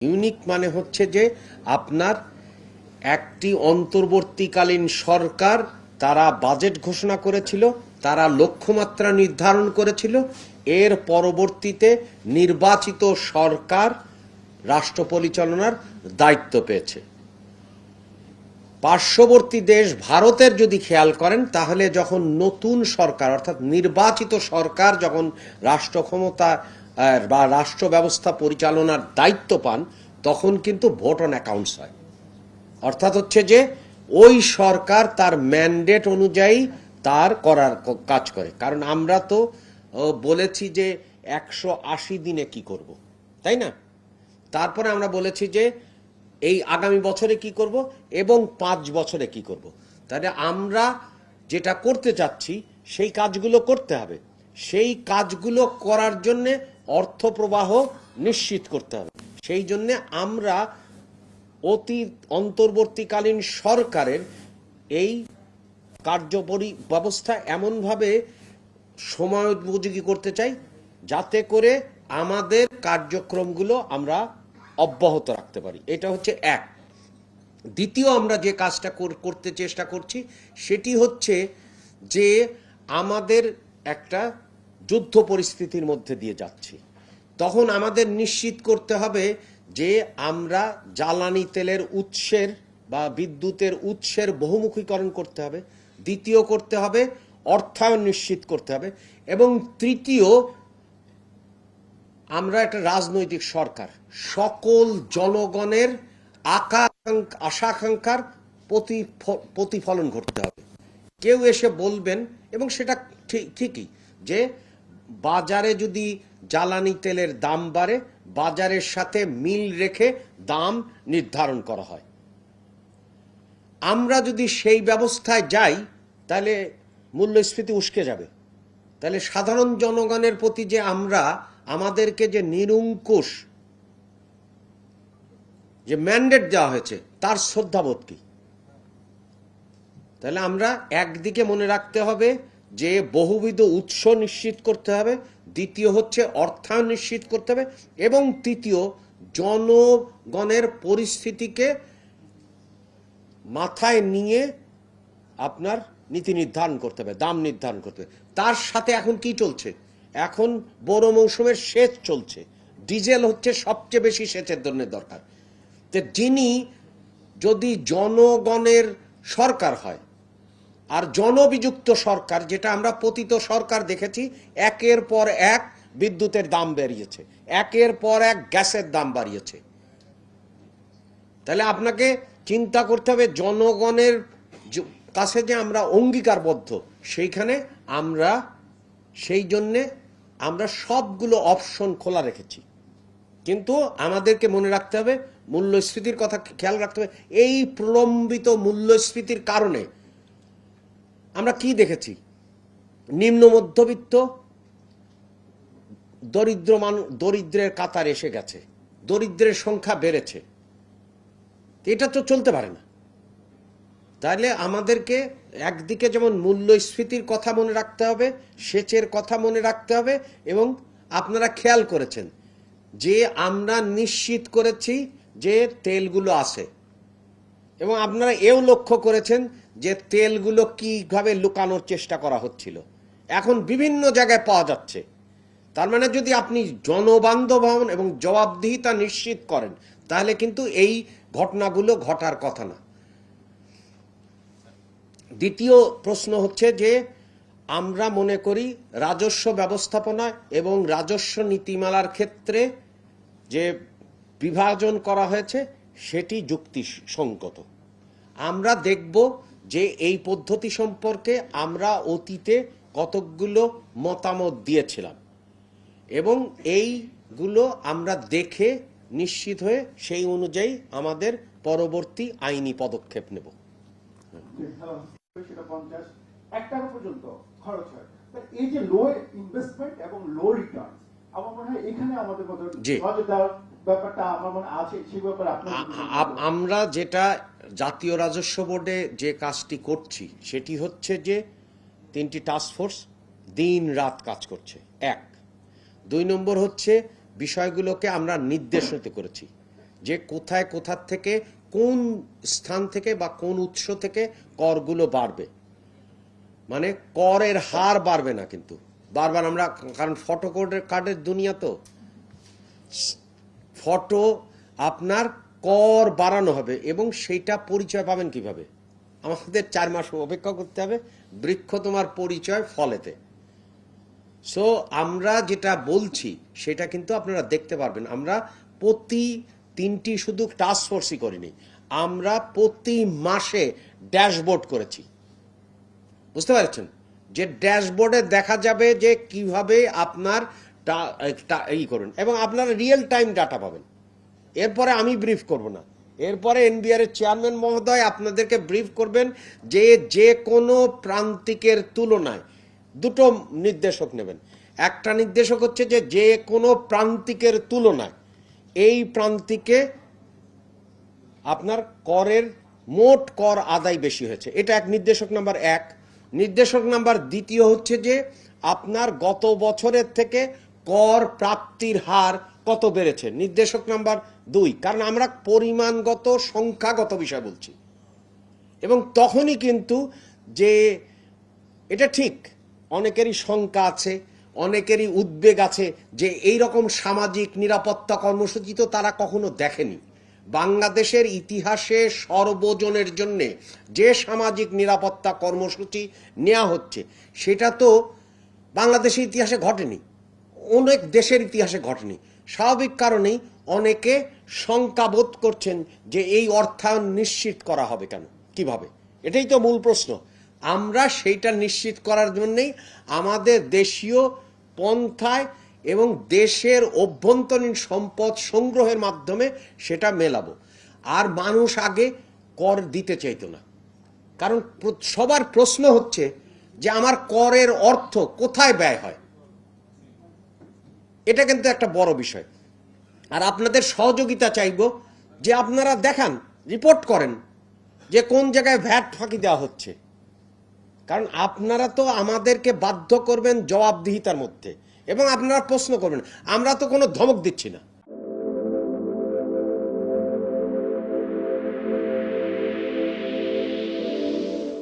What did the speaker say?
Unique মানে হচ্ছে যে আপনার একটি অন্তর্বর্তীকালীন সরকার তারা বাজেট ঘোষণা করেছিল, তারা লক্ষ্যমাত্রা নির্ধারণ করেছিল, এর পরবর্তীতে নির্বাচিত সরকার রাষ্ট্র পরিচালনার দায়িত্ব পেয়েছে। পার্শ্ববর্তী দেশ ভারতের যদি খেয়াল করেন তাহলে যখন নতুন সরকার অর্থাৎ নির্বাচিত সরকার যখন রাষ্ট্র ক্ষমতা বা রাষ্ট্র ব্যবস্থা পরিচালনার দায়িত্ব পান তখন কিন্তু ভোট অন অ্যাকাউন্টস হয়। অর্থাৎ হচ্ছে যে ওই সরকার তার ম্যান্ডেট অনুযায়ী তার করার কাজ করে। কারণ আমরা তো বলেছি যে 180 দিনে কি করব, তাই না? তারপরে আমরা বলেছি যে এই আগামী বছরে কি করব এবং 5 বছরে কি করব। তাহলে আমরা যেটা করতে চাচ্ছি সেই কাজগুলো করতে হবে। সেই কাজগুলো করার জন্যে অর্থ প্রবাহ নিশ্চিত করতে হবে। সেই জন্যে আমরা অন্তর্বর্তীকালীন সরকারের এই কার্যকরী ব্যবস্থা এমনভাবে সময় উপযোগী করতে চাই যাতে করে আমাদের কার্যক্রমগুলো আমরা অব্যাহত রাখতে পারি। এটা হচ্ছে এক। দ্বিতীয়, আমরা যে কাজটা করতে চেষ্টা করছি সেটি হচ্ছে যে আমাদের একটা যুদ্ধ পরিস্থিতির মধ্যে দিয়ে যাচ্ছি। তখন আমাদের নিশ্চিত করতে হবে যে আমরা জ্বালানি তেলের উৎসের বা বিদ্যুতের উৎসের বহুমুখীকরণ করতে হবে। দ্বিতীয় করতে হবে অর্থায়ন নিশ্চিত করতে হবে। এবং তৃতীয়, আমরা একটা রাজনৈতিক সরকার, সকল জনগণের আশা আকাঙ্ক্ষার প্রতিফলন ঘটতে হবে। কেউ এসে বলবেন, এবং সেটা ঠিকই, যে বাজারে যদি জ্বালানি তেলের দাম বাড়ে বাজারের সাথে মিল রেখে দাম নির্ধারণ করা হয়। আমরা যদি সেই ব্যবস্থায় যাই তাহলে মূল্যস্ফীতি উস্কে যাবে। তাহলে সাধারণ জনগণের প্রতি যে আমরা আমাদেরকে যে নিরঙ্কুশ যে ম্যান্ডেট দেওয়া হয়েছে তার শ্রদ্ধাবোধ কি? তাহলে আমরা একদিকে মনে রাখতে হবে যে বহুবিধ উৎস নিশ্চিত করতে হবে, দ্বিতীয় হচ্ছে অর্থায়ন নিশ্চিত করতে হবে, এবং তৃতীয় জনগণের পরিস্থিতিকে মাথায় নিয়ে আপনার নীতি নির্ধারণ করতে হবে, দাম নির্ধারণ করতে হবে। তার সাথে এখন কি চলছে? এখন বড় মৌসুমের সেচ চলছে। ডিজেল হচ্ছে সবচেয়ে বেশি সেচের জন্য দরকার। তো যিনি যদি জনগণের সরকার হয় আর জনবিযুক্ত সরকার, যেটা আমরা পতিত সরকার দেখেছি, একের পর এক বিদ্যুতের দাম বেরিয়েছে, একের পর এক গ্যাসের দাম বাড়িয়েছে। তাহলে আপনাকে চিন্তা করতে হবে জনগণের কাছে যে আমরা অঙ্গীকারবদ্ধ, সেইখানে আমরা সেই জন্যে আমরা সবগুলো অপশন খোলা রেখেছি। কিন্তু আমাদেরকে মনে রাখতে হবে, মূল্যস্ফীতির কথা খেয়াল রাখতে হবে। এই প্রলম্বিত মূল্যস্ফীতির কারণে আমরা কি দেখেছি? নিম্ন মধ্যবিত্ত দরিদ্রের কাতার এসে গেছে, দরিদ্রের সংখ্যা বেড়েছে। এটা তো চলতে পারে না। তাহলে আমাদেরকে একদিকে যেমন মূল্যস্ফীতির কথা মনে রাখতে হবে, সেচের কথা মনে রাখতে হবে, এবং আপনারা খেয়াল করেছেন যে আমরা নিশ্চিত করেছি যে তেলগুলো আছে, এবং আপনারা এও লক্ষ্য করেছেন যে তেলগুলো কিভাবে লুকানোর চেষ্টা করা হচ্ছিল, এখন বিভিন্ন জায়গায় পাওয়া যাচ্ছে। তার মানে যদি আপনি জনবান্ধব হন এবং জবাবদিহিতা নিশ্চিত করেন তাহলে কিন্তু এই ঘটনাগুলো ঘটার কথা না। দ্বিতীয় প্রশ্ন হচ্ছে যে আমরা মনে করি রাজস্ব ব্যবস্থাপনা এবং রাজস্ব নীতিমালার ক্ষেত্রে যে বিভাজন করা হয়েছে সেটি যুক্তিসঙ্গত। আমরা দেখব যে এই পদ্ধতি সম্পর্কে আমরা অতীতে কতকগুলো মতামত দিয়েছিলাম, এবং এইগুলো আমরা দেখে নিশ্চিত হয়ে সেই অনুযায়ী আমাদের পরবর্তী আইনি পদক্ষেপ নেব। টাকা পর্যন্ত খরচ হয়। এই যে লো ইনভেস্টমেন্ট এবং লো রিটার্ন, আমার মনে হয় এখানে আমাদের মধ্যে ব্যাপারটা আমার মনে আছে। সেই ব্যাপারে আমরা যেটা জাতীয় রাজস্ব বোর্ডে যে কাজটি করছি সেটি হচ্ছে যে 3টি টাস্কফোর্স দিন রাত কাজ করছে। এক। 2 নম্বর হচ্ছে বিষয়গুলোকে আমরা নির্দেশিত করেছি যে কোথায় কোথার থেকে কোন স্থান থেকে বা কোন উৎস থেকে করগুলো বাড়বে। মানে করের হার বাড়বে না, কিন্তু বারবার আমরা, কারণ ফটো কার্ডের দুনিয়া তো, ফটো আপনার কর বাড়ানো হবে এবং সেইটা পরিচয় পাবেন কিভাবে? আমাদের 4 মাস অপেক্ষা করতে হবে। বৃক্ষ তোমার পরিচয় ফলেতে। সো আমরা যেটা বলছি সেটা কিন্তু আপনারা দেখতে পারবেন। আমরা প্রতি 3টি শুধু টাস্ক ফোর্সই করিনি, আমরা প্রতি মাসে ড্যাশবোর্ড করেছি। বুঝতে পারছেন? যে ড্যাশবোর্ডে দেখা যাবে যে কিভাবে আপনার ই করুন, এবং আপনারা রিয়েল টাইম ডাটা পাবেন। এরপরে আমি ব্রিফ করব না, এরপরে এনবিআর এর চেয়ারম্যান মহোদয় আপনাদেরকে ব্রিফ করবেন যে যে কোনো প্রান্তিকের তুলনায় দুটো নির্দেশক নেবেন। একটা নির্দেশক হচ্ছে যে যে কোনো প্রান্তিকের তুলনায় এই প্রান্তিকে আপনার করের মোট কর আদায় বেশি হয়েছে, এটা এক নির্দেশক নাম্বার 1। নির্দেশক নাম্বার 2 হচ্ছে যে আপনার গত বছরের থেকে কর প্রাপ্তির হার কত বেড়েছে, নির্দেশক নাম্বার 2। কারণ আমরা পরিমাণগত সংখ্যাগত বিষয় বলছি। এবং তখনই কিন্তু যে এটা ঠিক, অনেকেরই শঙ্কা আছে, অনেকেরই উদ্বেগ আছে যে এই রকম সামাজিক নিরাপত্তা কর্মসূচি তো তারা কখনো দেখেনি। বাংলাদেশের ইতিহাসে সর্বজনের জন্য যে সামাজিক নিরাপত্তা কর্মসূচি নেওয়া হচ্ছে সেটা তো বাংলাদেশের ইতিহাসে ঘটেনি, অনেক দেশের ইতিহাসে ঘটেনি। স্বাভাবিক কারণেই অনেকে শঙ্কাবোধ করছেন যে এই অর্থায়ন নিশ্চিত করা হবে কেন, কিভাবে? এটাই তো মূল প্রশ্ন। আমরা সেইটা নিশ্চিত করার জন্যই আমাদের দেশীয় পন্থায় এবং দেশের অভ্যন্তরীণ সম্পদ সংগ্রহের মাধ্যমে সেটা মেলাবো। আর মানুষ আগে কর দিতে চাইতো না, কারণ সবার প্রশ্ন হচ্ছে যে আমার করের অর্থ কোথায় ব্যয় হয়। এটা কিন্তু একটা বড় বিষয়। আর আপনাদের সহযোগিতা চাইব যে আপনারা দেখান, রিপোর্ট করেন যে কোন জায়গায় ভ্যাট ফাঁকি দেওয়া হচ্ছে। কারণ আপনারা তো আমাদেরকে বাধ্য করবেন জবাবদিহিতার মধ্যে, এবং আপনারা প্রশ্ন করবেন। আমরা তো কোনো ধমক দিচ্ছি না,